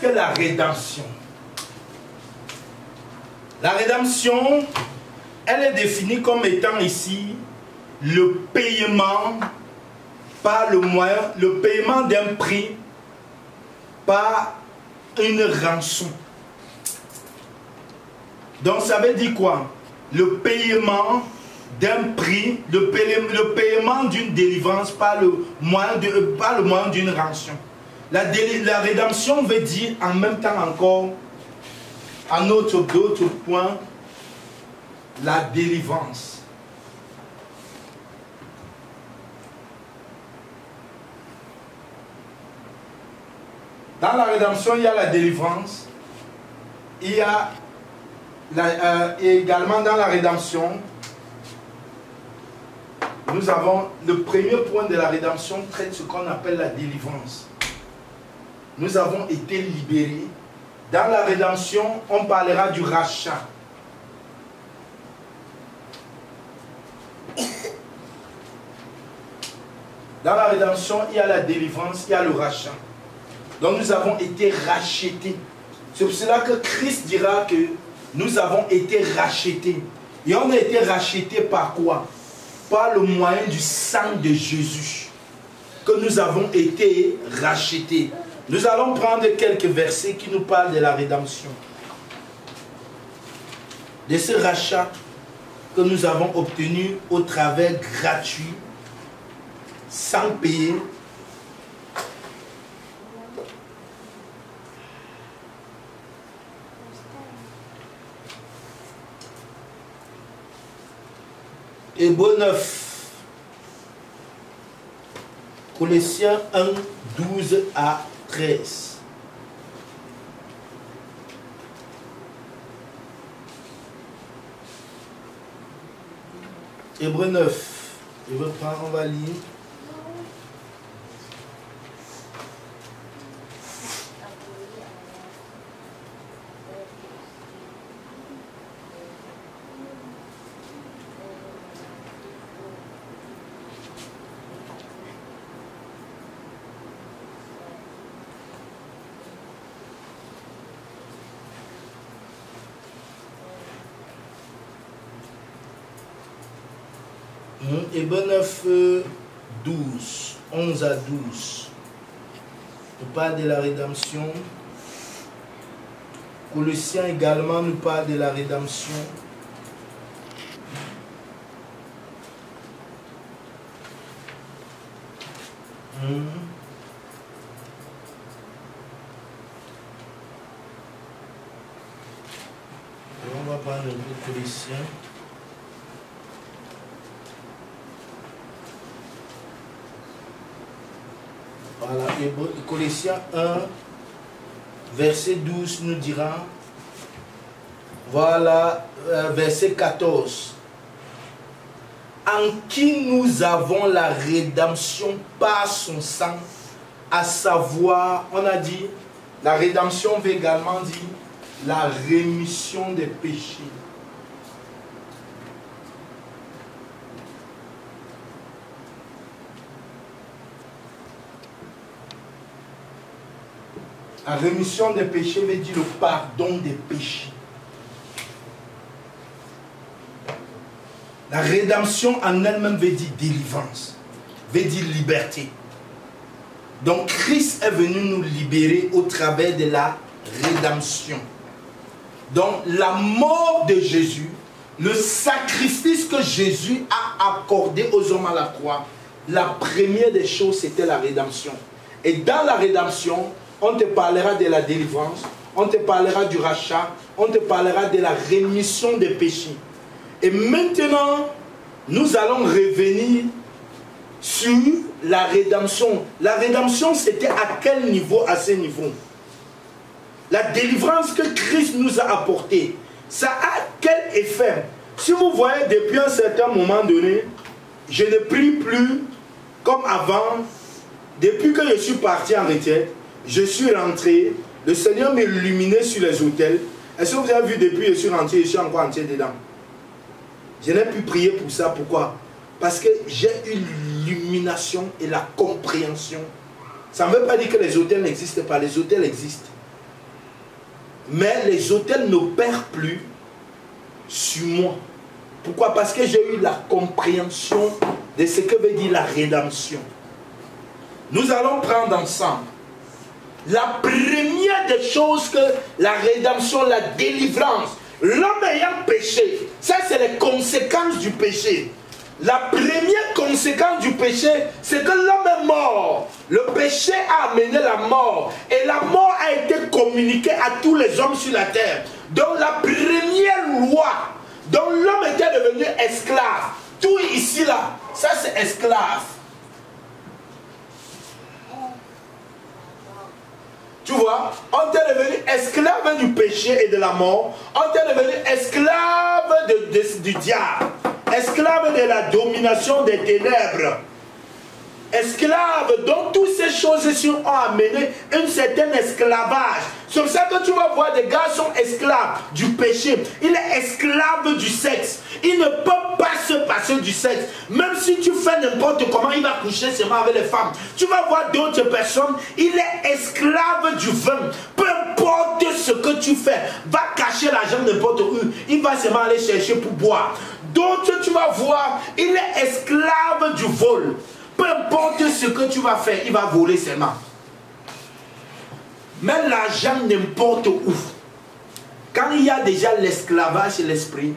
que la rédemption? La rédemption, elle est définie comme étant ici le paiement par le moyen, le paiement d'un prix par une rançon. Donc ça veut dire quoi? Le paiement d'un prix, le paiement d'une délivrance par le moyen d'une rançon. La rédemption veut dire en même temps encore, à d'autres points, la délivrance. Dans la rédemption, il y a la délivrance. Il y a également dans la rédemption, nous avons le premier point de la rédemption traite ce qu'on appelle la délivrance. Nous avons été libérés. Dans la rédemption, on parlera du rachat. Dans la rédemption, il y a la délivrance, il y a le rachat. Donc nous avons été rachetés. C'est pour cela que Christ dira que nous avons été rachetés. Et on a été rachetés par quoi? Par le moyen du sang de Jésus. Que nous avons été rachetés. Nous allons prendre quelques versets qui nous parlent de la rédemption. De ce rachat que nous avons obtenu au travers gratuit, sans payer. Hébreux 9, Colossiens 1, 12 à 13. Hébreux 9, on va lire. Hébreux 9, 12, 11 à 12. Nous parle de la rédemption. Colossiens également nous parle de la rédemption. On va prendre le Colossiens. Voilà, Colossiens 1, verset 12 nous dira, voilà, verset 14. En qui nous avons la rédemption par son sang, à savoir, on a dit, la rédemption veut également dire la rémission des péchés. La rémission des péchés veut dire le pardon des péchés. La rédemption en elle-même veut dire délivrance, veut dire liberté. Donc Christ est venu nous libérer au travers de la rédemption. Donc la mort de Jésus, le sacrifice que Jésus a accordé aux hommes à la croix, la première des choses c'était la rédemption. Et dans la rédemption, on te parlera de la délivrance, on te parlera du rachat, on te parlera de la rémission des péchés. Et maintenant, nous allons revenir sur la rédemption. La rédemption, c'était à quel niveau? À ce niveau. La délivrance que Christ nous a apportée, ça a quel effet? Si vous voyez, depuis un certain moment donné, je ne prie plus comme avant. Depuis que je suis parti en retraite, je suis rentré, le Seigneur m'illuminait sur les autels. Est-ce que vous avez vu depuis que je suis rentré, je suis encore entier dedans? Je n'ai pu prier pour ça. Pourquoi? Parce que j'ai eu l'illumination et la compréhension. Ça ne veut pas dire que les autels n'existent pas. Les autels existent. Mais les autels n'opèrent plus sur moi. Pourquoi? Parce que j'ai eu la compréhension de ce que veut dire la rédemption. Nous allons prendre ensemble la première des choses que la rédemption, la délivrance, l'homme ayant péché, ça c'est les conséquences du péché. La première conséquence du péché, c'est que l'homme est mort. Le péché a amené la mort. Et la mort a été communiquée à tous les hommes sur la terre. Donc la première loi dont l'homme était devenu esclave, tout ici là, ça c'est esclave. Tu vois, on est devenu esclave du péché et de la mort. On est devenu esclave du diable. Esclave de la domination des ténèbres. Esclave, donc toutes ces choses-ci ont amené un certain esclavage. C'est pour ça que tu vas voir des gars sont esclaves du péché. Il est esclave du sexe. Il ne peut pas se passer du sexe. Même si tu fais n'importe comment, il va coucher seulement avec les femmes. Tu vas voir d'autres personnes, il est esclave du vin. Peu importe ce que tu fais, va cacher l'argent n'importe où. Il va seulement aller chercher pour boire. D'autres, tu vas voir, il est esclave du vol. Peu importe ce que tu vas faire, il va voler seulement. Mais l'argent n'importe où. Quand il y a déjà l'esclavage chez l'esprit,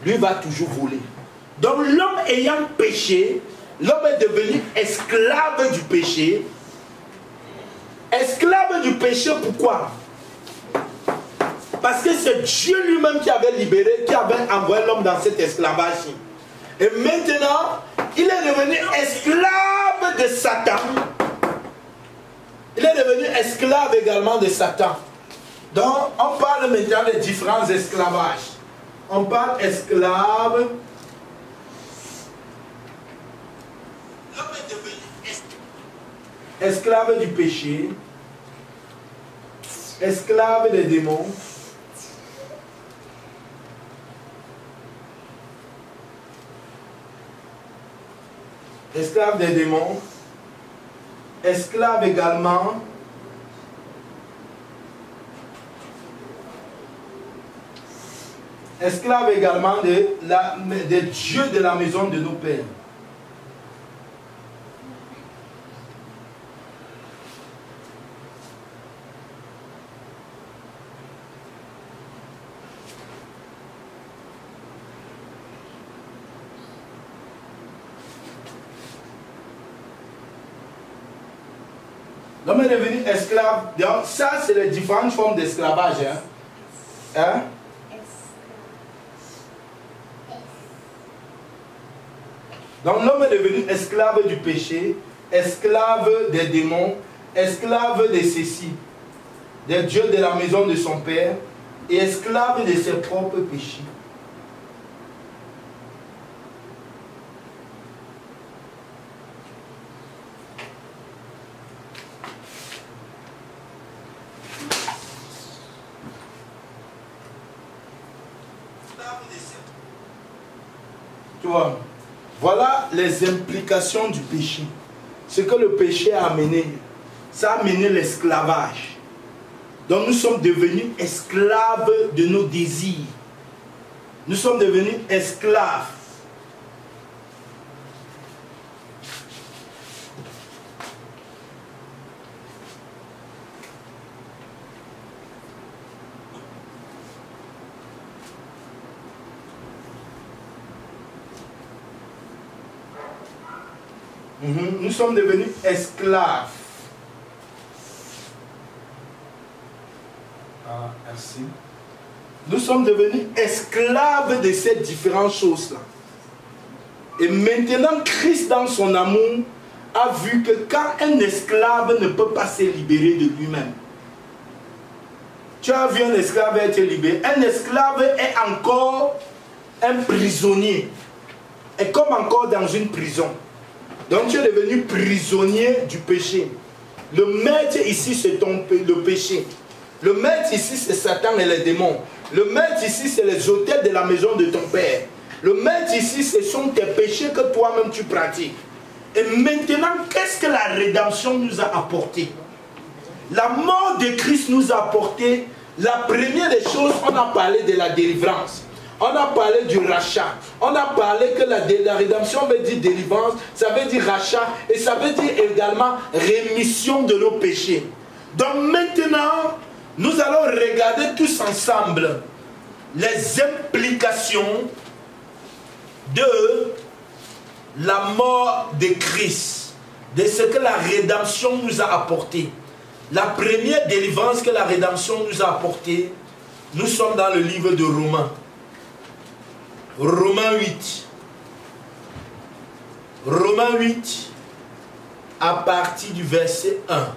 lui va toujours voler. Donc l'homme ayant péché, l'homme est devenu esclave du péché. Esclave du péché, pourquoi? Parce que c'est Dieu lui-même qui avait libéré, qui avait envoyé l'homme dans cet esclavage. Et maintenant, il est devenu esclave de Satan. Il est devenu esclave également de Satan. Donc, on parle maintenant des différents esclavages. On parle esclave. L'homme est devenu esclave du péché, esclave des démons, esclave des démons, esclave également des dieux de la maison de nos pères. L'homme est devenu esclave. Donc ça, c'est les différentes formes d'esclavage. Hein? Donc l'homme est devenu esclave du péché, esclave des démons, esclave de ceci, des dieux de la maison de son père, et esclave de ses propres péchés. Tu vois, voilà les implications du péché. Ce que le péché a amené, ça a amené l'esclavage. Donc nous sommes devenus esclaves de nos désirs. Nous sommes devenus esclaves. Nous sommes devenus esclaves. Ah, merci. Nous sommes devenus esclaves de ces différentes choses-là. Et maintenant, Christ, dans son amour, a vu que quand un esclave ne peut pas se libérer de lui-même, tu as vu un esclave être libéré. Un esclave est encore un prisonnier. Et comme encore dans une prison. Donc tu es devenu prisonnier du péché. Le maître ici c'est le péché. Le maître ici c'est Satan et les démons. Le maître ici c'est les autels de la maison de ton père. Le maître ici ce sont tes péchés que toi-même tu pratiques. Et maintenant qu'est-ce que la rédemption nous a apporté? La mort de Christ nous a apporté la première des choses, on a parlé de la délivrance. On a parlé du rachat. On a parlé que la rédemption veut dire délivrance, ça veut dire rachat et ça veut dire également rémission de nos péchés. Donc maintenant, nous allons regarder tous ensemble les implications de la mort de Christ, de ce que la rédemption nous a apporté. La première délivrance que la rédemption nous a apportée, nous sommes dans le livre de Romains. Romains 8. Romains 8, à partir du verset 1.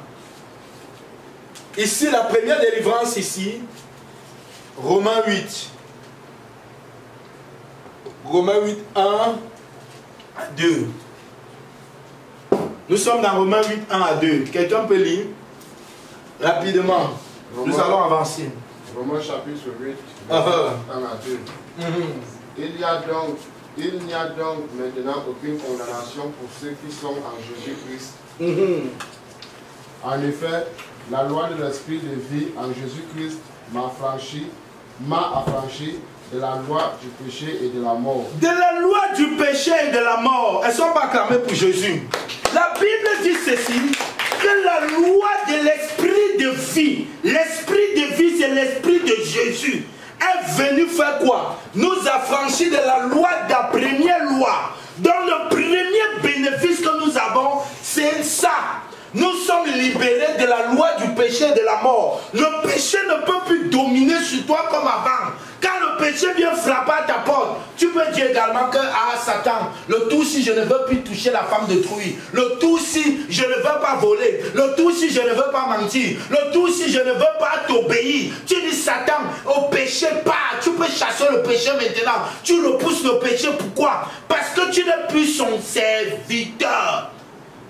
Ici, la première délivrance ici, Romains 8. Romains 8, 1 à 2. Nous sommes dans Romains 8, 1 à 2. Quelqu'un peut lire rapidement? Nous allons avancer. Romains chapitre 8, verset 1 à 2. Il n'y a donc maintenant aucune condamnation pour ceux qui sont en Jésus-Christ. En effet, la loi de l'esprit de vie en Jésus-Christ m'a affranchi de la loi du péché et de la mort. De la loi du péché et de la mort. Elles ne sont pas acclamées pour Jésus. La Bible dit ceci, que la loi de l'esprit de vie, l'esprit de vie c'est l'esprit de Jésus, est venu faire quoi? Nous affranchir de la loi, de la première loi. Donc le premier bénéfice que nous avons, c'est ça. Nous sommes libérés de la loi du péché et de la mort. Le péché ne peut plus dominer sur toi comme avant. Quand le péché vient frapper à ta porte, tu peux dire également que, ah Satan, le tout si je ne veux plus toucher la femme d'autrui, le tout si je ne veux pas voler, le tout si je ne veux pas mentir, le tout si je ne veux pas t'obéir. Tu dis Satan, au péché pas, tu peux chasser le péché maintenant. Tu repousses le péché, pourquoi? Parce que tu n'es plus son serviteur.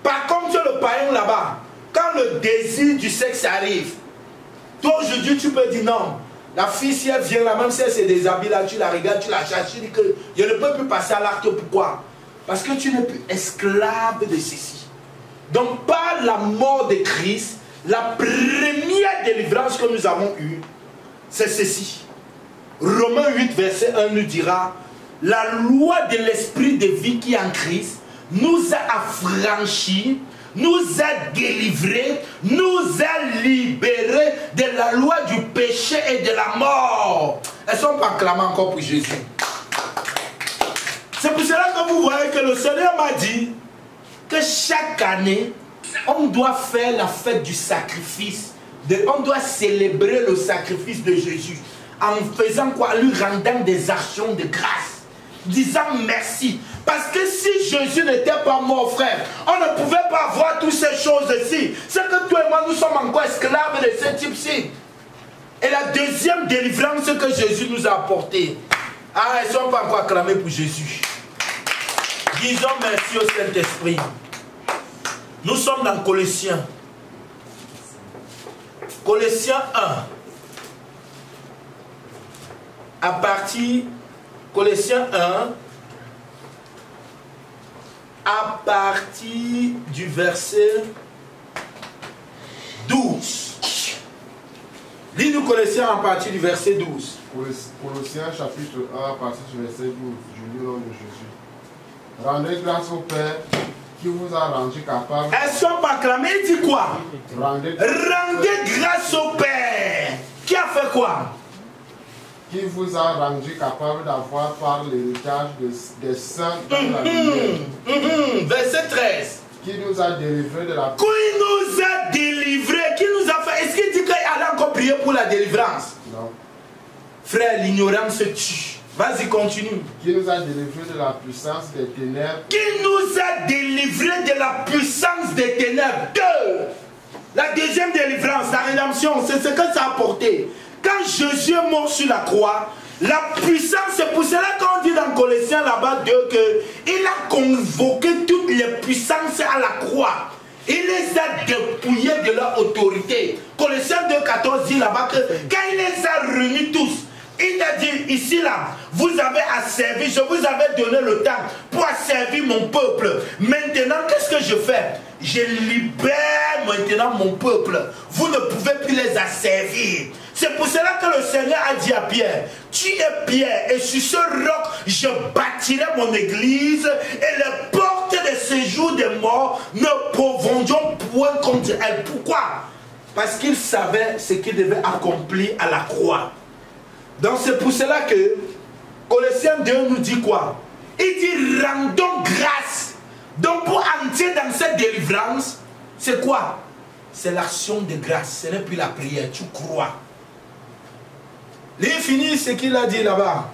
Par contre, le païen là-bas, quand le désir du sexe arrive, toi aujourd'hui tu peux dire non. La fille, si elle vient là, même si elle se déshabille là, tu la regardes, tu la cherches, tu dis que je ne peux plus passer à l'acte. Pourquoi? Parce que tu n'es plus esclave de ceci. Donc, par la mort de Christ, la première délivrance que nous avons eue, c'est ceci. Romains 8, verset 1 nous dira, la loi de l'esprit de vie qui est en Christ nous a affranchis, nous a délivrés, nous a libérés de la loi du péché et de la mort. Elles sont pas acclamées encore pour Jésus. C'est pour cela que vous voyez que le Seigneur m'a dit que chaque année, on doit faire la fête du sacrifice. On doit célébrer le sacrifice de Jésus. En faisant quoi? Lui rendant des actions de grâce. Disant merci. Parce que si Jésus n'était pas mort, frère, on ne pouvait pas voir toutes ces choses-ci. C'est que toi et moi, nous sommes encore esclaves de ce type-ci. Et la deuxième délivrance que Jésus nous a apportée, ah, elles ne sont pas encore acclamées pour Jésus. Disons merci au Saint-Esprit. Nous sommes dans Colossiens. Colossiens 1. À partir Colossiens 1, à partir du verset 12. Lis-nous Colossiens à partir du verset 12. Colossiens chapitre 1 à partir du verset 12. Je lis au nom de Jésus. Rendez grâce au Père qui vous a rendu capable. Elles sont pas acclamées, il dit quoi? Rendez grâce au Père. Qui a fait quoi? Qui vous a rendu capable d'avoir par l'héritage des saints dans la lumière. Verset 13. Qui nous a délivrés de la... Qui nous a délivrés? Qui nous a fait... Est-ce qu'il dit qu'il allait encore prier pour la délivrance? Non. Frère, l'ignorance tue. Vas-y, continue. Qui nous a délivrés de la puissance des ténèbres. Qui nous a délivrés de la puissance des ténèbres. La deuxième délivrance, la rédemption, c'est ce que ça a apporté. Quand Jésus est mort sur la croix, la puissance, c'est pour cela qu'on dit dans Colossiens là-bas qu'il a convoqué toutes les puissances à la croix. Il les a dépouillés de leur autorité. Colossiens 2,14 dit là-bas que quand il les a réunis tous, il a dit ici là, vous avez asservi, je vous avais donné le temps pour asservir mon peuple. Maintenant, qu'est-ce que je fais? Je libère maintenant mon peuple. Vous ne pouvez plus les asservir. C'est pour cela que le Seigneur a dit à Pierre, tu es Pierre, et sur ce roc, je bâtirai mon église, et les portes de séjour des morts ne pourront point contre elle. Pourquoi? Parce qu'il savait ce qu'il devait accomplir à la croix. Donc c'est pour cela que Colossiens 2 nous dit quoi? Il dit rendons grâce. Donc pour entrer dans cette délivrance, c'est quoi? C'est l'action de grâce, ce n'est plus la prière, tu crois. Il finit ce qu'il a dit là-bas.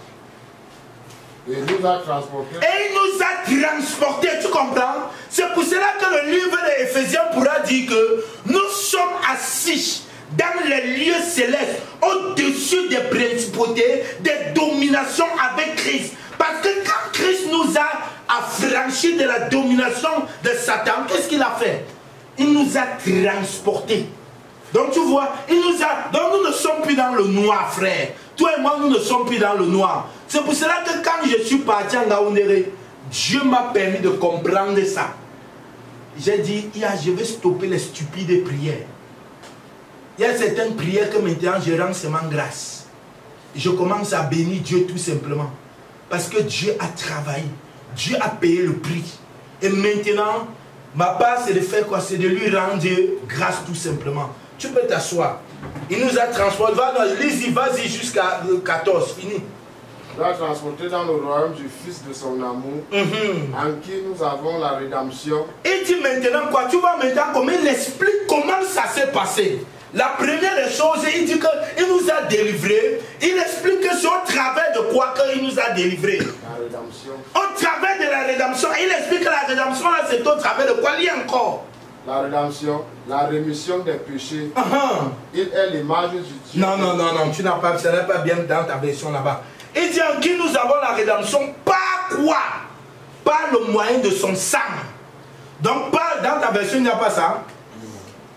Et il nous a transportés. Et il nous a transportés, tu comprends? C'est pour cela que le livre d'Éphésiens pourra dire que nous sommes assis dans les lieux célestes, au-dessus des principautés, des dominations avec Christ. Parce que quand Christ nous a affranchis de la domination de Satan, qu'est-ce qu'il a fait? Il nous a transportés. Donc tu vois, donc nous ne sommes plus dans le noir, frère. Toi et moi, nous ne sommes plus dans le noir. C'est pour cela que quand je suis parti en Gaoundéré, Dieu m'a permis de comprendre ça. J'ai dit, je vais stopper les stupides prières. Il y a certaines prières que maintenant je rends seulement grâce. Je commence à bénir Dieu tout simplement. Parce que Dieu a travaillé. Dieu a payé le prix. Et maintenant, ma part c'est de faire quoi? C'est de lui rendre grâce tout simplement. Tu peux t'asseoir. Il nous a transporté. Vas-y jusqu'à 14. Fini. Il nous a transporté dans le royaume du Fils de son amour, en qui nous avons la rédemption. Et dit maintenant quoi? Tu vois maintenant comment il explique comment ça s'est passé. La première des choses, il dit qu'il nous a délivrés. Il explique que c'est au travers de quoi qu'il nous a délivrés. La rédemption. Au travers de la rédemption. Il explique que la rédemption, là, c'est au travers de quoi? Il y a encore. La rédemption, la rémission des péchés. Il est l'image du Dieu. Non, tu n'as pas, ce n'est pas bien dans ta version là-bas. Il dit en qui nous avons la rédemption, par quoi? Par le moyen de son sang. Donc, dans ta version, il n'y a pas ça.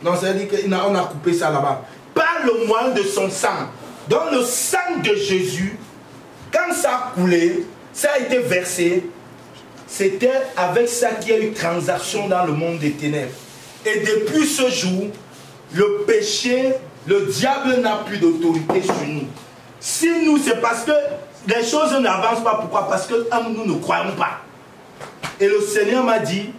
Non, ça veut dire qu'on a coupé ça là-bas. Par le moyen de son sang. Donc, le sang de Jésus, quand ça a coulé, ça a été versé, c'était avec ça qu'il y a eu transaction dans le monde des ténèbres. Et depuis ce jour, le péché, le diable n'a plus d'autorité sur nous. Si nous, c'est parce que les choses n'avancent pas. Pourquoi? Parce que nous ne croyons pas. Et le Seigneur m'a dit,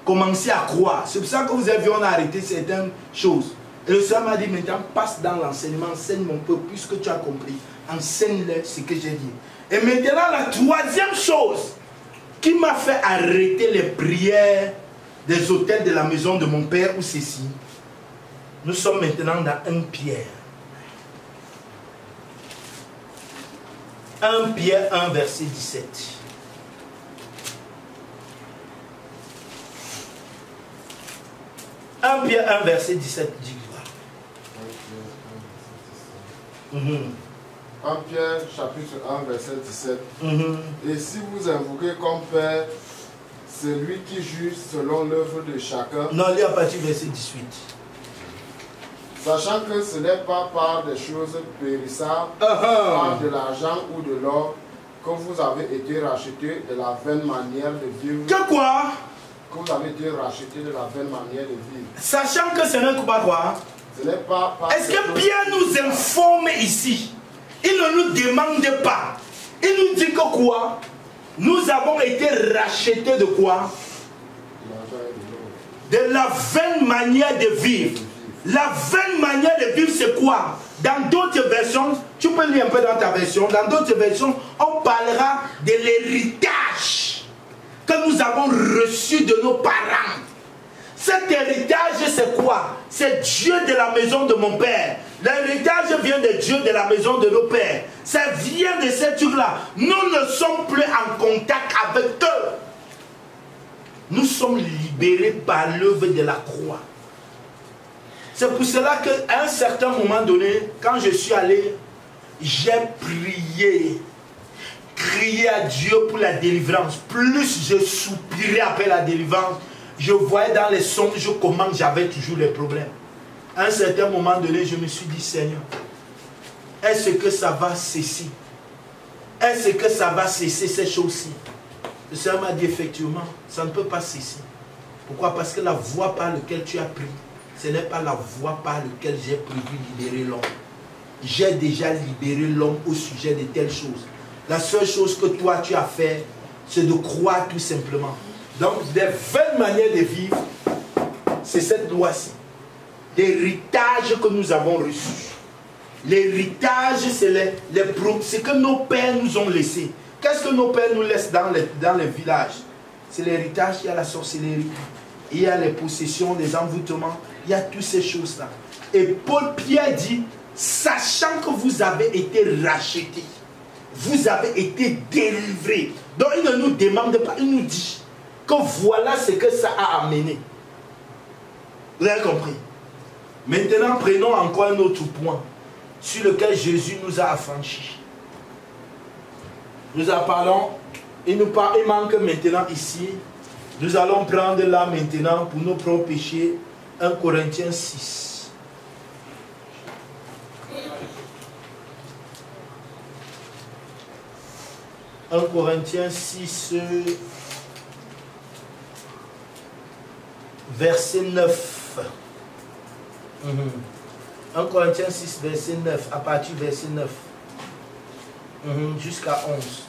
commencez à croire. C'est pour ça que vous avez vu, on a arrêté certaines choses. Et le Seigneur m'a dit, maintenant, passe dans l'enseignement, enseigne mon peuple, puisque tu as compris. Enseigne-le ce que j'ai dit. Et maintenant, la troisième chose qui m'a fait arrêter les prières des autels de la maison de mon père ou ceci. Nous sommes maintenant dans 1 Pierre. 1 Pierre 1 verset 17. Pierre 1 verset 17 dit quoi? 1 Pierre chapitre 1 verset 17. Et si vous invoquez comme Père celui qui juge selon l'œuvre de chacun. Non, lis à partir du verset 18. Sachant que ce n'est pas par des choses périssables, par de l'argent ou de l'or, que vous avez été rachetés de la vaine manière de vivre. Que quoi? Que vous avez été rachetés de la vaine manière de vivre. Sachant que ce n'est pas quoi? Ce n'est pas par. Est-ce que Pierre nous informe ici? Il ne nous demande pas. Il nous dit que quoi? Nous avons été rachetés de quoi? De la vaine manière de vivre. La vaine manière de vivre, c'est quoi? Dans d'autres versions, tu peux lire un peu dans ta version, dans d'autres versions, on parlera de l'héritage que nous avons reçu de nos parents. Cet héritage, c'est quoi? C'est Dieu de la maison de mon père. L'héritage vient de Dieu de la maison de nos pères. Ça vient de ces trucs-là. Nous ne sommes plus en contact avec eux. Nous sommes libérés par l'œuvre de la croix. C'est pour cela qu'à un certain moment donné, quand je suis allé, j'ai prié, crié à Dieu pour la délivrance. Plus je soupirais après la délivrance, je voyais dans les songes comment j'avais toujours les problèmes. À un certain moment donné, je me suis dit, Seigneur, est-ce que ça va cesser? Est-ce que ça va cesser ces choses-ci? Le Seigneur m'a dit, effectivement, ça ne peut pas cesser. Pourquoi? Parce que la voie par laquelle tu as pris, ce n'est pas la voie par laquelle j'ai prévu libérer l'homme. j'ai déjà libéré l'homme au sujet de telles choses. La seule chose que toi tu as fait, c'est de croire tout simplement. Donc, des 20 manières de vivre, c'est cette loi-ci. L'héritage que nous avons reçu. L'héritage, c'est ce que nos pères nous ont laissé. Qu'est-ce que nos pères nous laissent dans les villages? C'est l'héritage. Il y a la sorcellerie, il y a les possessions, les envoûtements, il y a toutes ces choses-là. Et Paul Pierre dit, sachant que vous avez été rachetés, vous avez été délivrés. Donc il ne nous demande pas, il nous dit que voilà ce que ça a amené. Vous avez compris? Maintenant, prenons encore un autre point sur lequel Jésus nous a affranchis. Nous en parlons, il manque maintenant ici, nous allons prendre là maintenant pour nos propres péchés, 1 Corinthiens 6. 1 Corinthiens 6, verset 9. 1 Corinthiens 6, verset 9, à partir du verset 9 jusqu'à 11.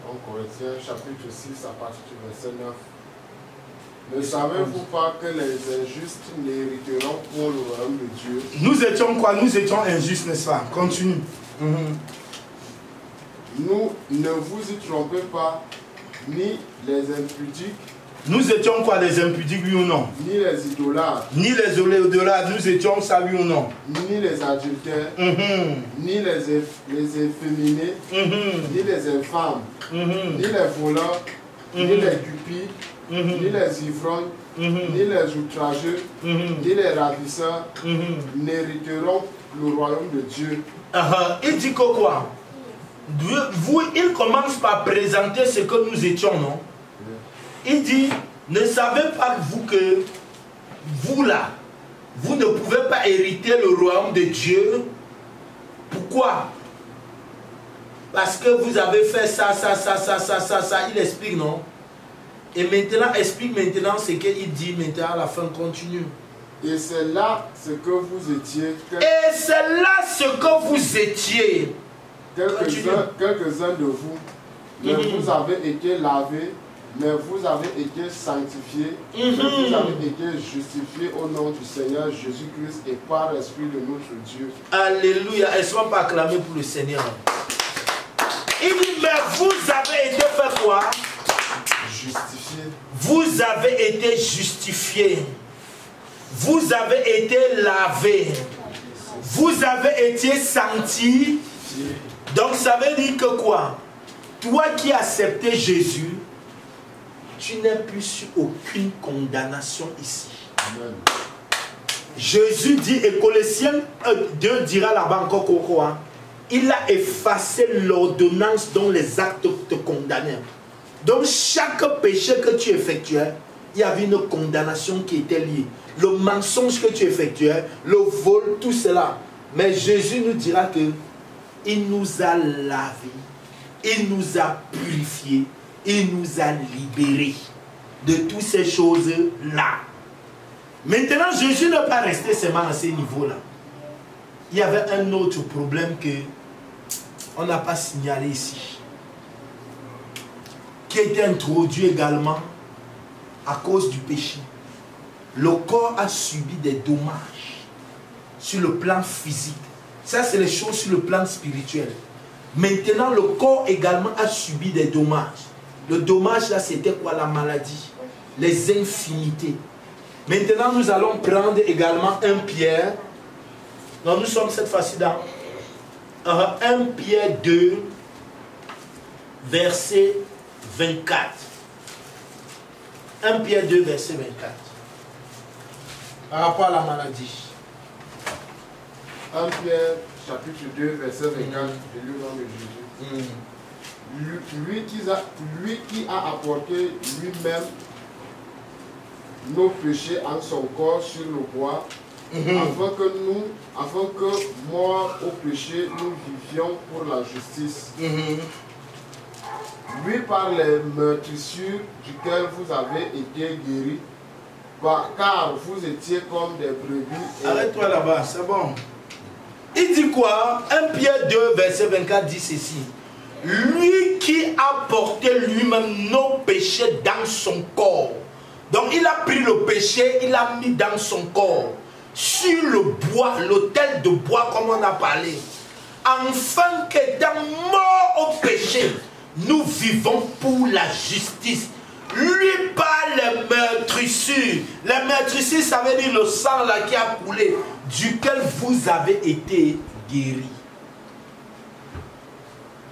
1 Corinthiens chapitre 6 à partir du verset 9. Ne savez-vous pas que les injustes n'hériteront pour le royaume de Dieu? Nous étions quoi? Nous étions injustes, n'est-ce pas? Continue. Nous ne vous y trompez pas, ni les impudiques. Nous étions quoi, les impudiques, oui ou non? Ni les idolâtres. Ni les idolâtres, nous étions ça, oui ou non? Ni les adultères, ni les efféminés, ni les infâmes, ni les voleurs, ni les cupides, ni les ivrognes, ni les outrageux, ni les ravisseurs n'hériteront le royaume de Dieu. Il dit que quoi? Il commence par présenter ce que nous étions, non? Il dit, ne savez pas vous que vous là, vous ne pouvez pas hériter le royaume de Dieu. Pourquoi? Parce que vous avez fait ça. Il explique, non? Et maintenant, explique maintenant ce qu'il dit maintenant à la fin, continue. Et c'est là ce que vous étiez. Et c'est là ce que vous étiez. Quelques-uns de vous, mais vous avez été lavés, mais vous avez été sanctifiés, mais vous avez été justifiés au nom du Seigneur Jésus-Christ et par l'Esprit de notre Dieu. Alléluia. Est-ce qu'on peut acclamer pour le Seigneur? Il dit, mais vous avez été fait quoi? Justifiés. Vous avez été justifiés. Vous avez été lavés. Vous avez été sanctifiés. Donc ça veut dire que quoi? Toi qui as accepté Jésus, tu n'es plus sur aucune condamnation ici. Amen. Jésus dit, et Colossiens 2 dira là-bas encore quoi? Il a effacé l'ordonnance dont les actes te condamnaient. Donc chaque péché que tu effectuais, il y avait une condamnation qui était liée. Le mensonge que tu effectuais, le vol, tout cela. Mais Jésus nous dira que il nous a lavés, il nous a purifiés, il nous a libérés de toutes ces choses-là. Maintenant, Jésus n'est pas resté seulement à ces niveaux-là. Il y avait un autre problème que on n'a pas signalé ici, qui a été introduit également à cause du péché. Le corps a subi des dommages sur le plan physique. Ça, c'est les choses sur le plan spirituel. Maintenant, le corps également a subi des dommages. Le dommage, là, c'était quoi? La maladie, les infirmités. Maintenant, nous allons prendre également 1 Pierre. Donc, nous sommes cette fois-ci dans 1 Pierre 2, verset 24. 1 Pierre 2, verset 24. Par rapport à la maladie. 1 Pierre, chapitre 2, verset 24, je lis au nom de Jésus. Lui qui a apporté lui-même nos péchés en son corps sur le bois, afin que morts au péché, nous vivions pour la justice. lui par les meurtrissures duquel vous avez été guéris, car vous étiez comme des brebis. Arrête-toi là-bas, c'est bon. Il dit quoi? 1 Pierre 2, verset 24 dit ceci. Lui qui a porté lui-même nos péchés dans son corps. Donc il a pris le péché, il l'a mis dans son corps. Sur le bois, l'autel de bois comme on a parlé. Afin qu'étant morts au péché, nous vivons pour la justice. Lui par les meurtrissures. Les meurtrissures, ça veut dire le sang là qui a coulé, duquel vous avez été guéris.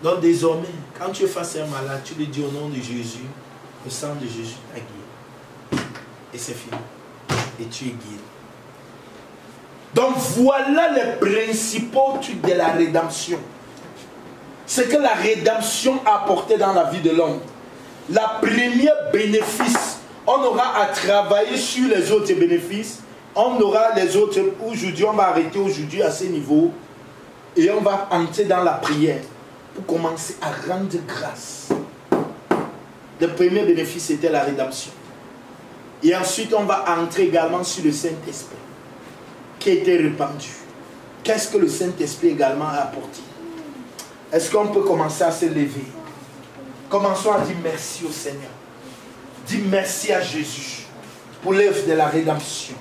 Donc désormais, quand tu es face à un malade, tu lui dis au nom de Jésus, le sang de Jésus t'a guéri. Et c'est fini. Et tu es guéri. Donc voilà les principaux trucs de la rédemption. Ce que la rédemption a apporté dans la vie de l'homme. La première bénéfice, on aura à travailler sur les autres bénéfices. On aura les autres, aujourd'hui on va arrêter aujourd'hui à ce niveau. Et on va entrer dans la prière pour commencer à rendre grâce. Le premier bénéfice c'était la rédemption. Et ensuite on va entrer également sur le Saint-Esprit qui a été répandu. Qu'est-ce que le Saint-Esprit également a apporté? Est-ce qu'on peut commencer à se lever? Commençons à dire merci au Seigneur. Dis merci à Jésus pour l'œuvre de la rédemption,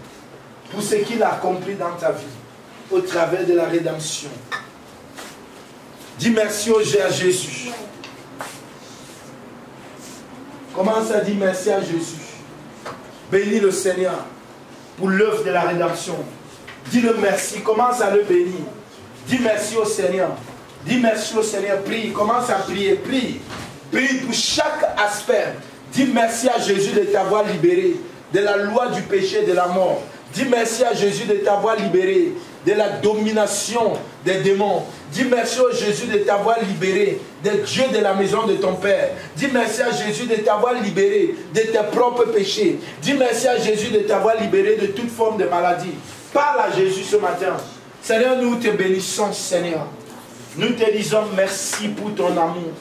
pour ce qu'il a accompli dans ta vie au travers de la rédemption. Dis merci à Jésus. Commence à dire merci à Jésus. Bénis le Seigneur pour l'œuvre de la rédemption. Dis-le merci, commence à le bénir. Dis merci au Seigneur. Dis merci au Seigneur, prie, commence à prier, prie. Prie pour chaque aspect. Dis merci à Jésus de t'avoir libéré de la loi du péché et de la mort. Dis merci à Jésus de t'avoir libéré de la domination des démons. Dis merci à Jésus de t'avoir libéré des dieux de la maison de ton Père. Dis merci à Jésus de t'avoir libéré de tes propres péchés. Dis merci à Jésus de t'avoir libéré de toute forme de maladie. Parle à Jésus ce matin. Seigneur, nous te bénissons, Seigneur. Nous te disons merci pour ton amour.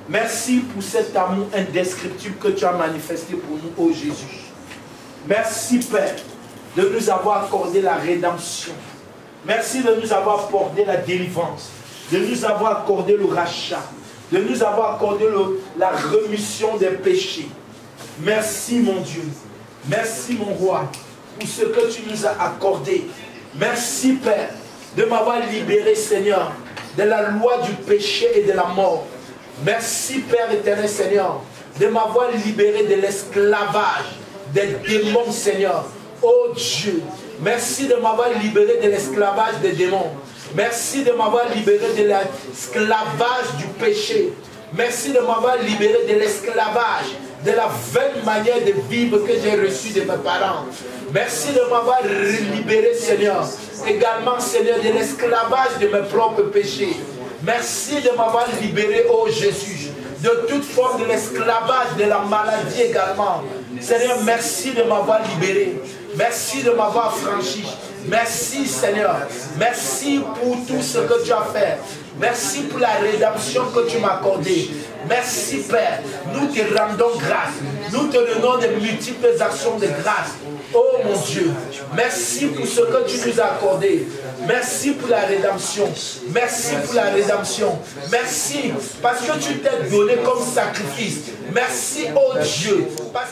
Merci pour cet amour indescriptible que tu as manifesté pour nous, ô Jésus. Merci, Père, de nous avoir accordé la rédemption. Merci de nous avoir accordé la délivrance, de nous avoir accordé le rachat, de nous avoir accordé la rémission des péchés. Merci, mon Dieu. Merci, mon roi, pour ce que tu nous as accordé. Merci, Père, de m'avoir libéré, Seigneur, de la loi du péché et de la mort. Merci, Père éternel, Seigneur, de m'avoir libéré de l'esclavage des démons, Seigneur. Oh Dieu, merci de m'avoir libéré de l'esclavage des démons. Merci de m'avoir libéré de l'esclavage du péché. Merci de m'avoir libéré de l'esclavage, de la vaine manière de vivre que j'ai reçue de mes parents. Merci de m'avoir libéré, Seigneur, également, Seigneur, de l'esclavage de mes propres péchés. Merci de m'avoir libéré, ô Jésus, de toute forme de l'esclavage, de la maladie également. Seigneur, merci de m'avoir libéré. Merci de m'avoir franchi. Merci, Seigneur. Merci pour tout ce que tu as fait. Merci pour la rédemption que tu m'as accordée. Merci, Père. Nous te rendons grâce. Nous te donnons de multiples actions de grâce. Oh mon Dieu, merci pour ce que tu nous as accordé. Merci pour la rédemption. Merci pour la rédemption. Merci parce que tu t'es donné comme sacrifice. Merci, oh Dieu. Parce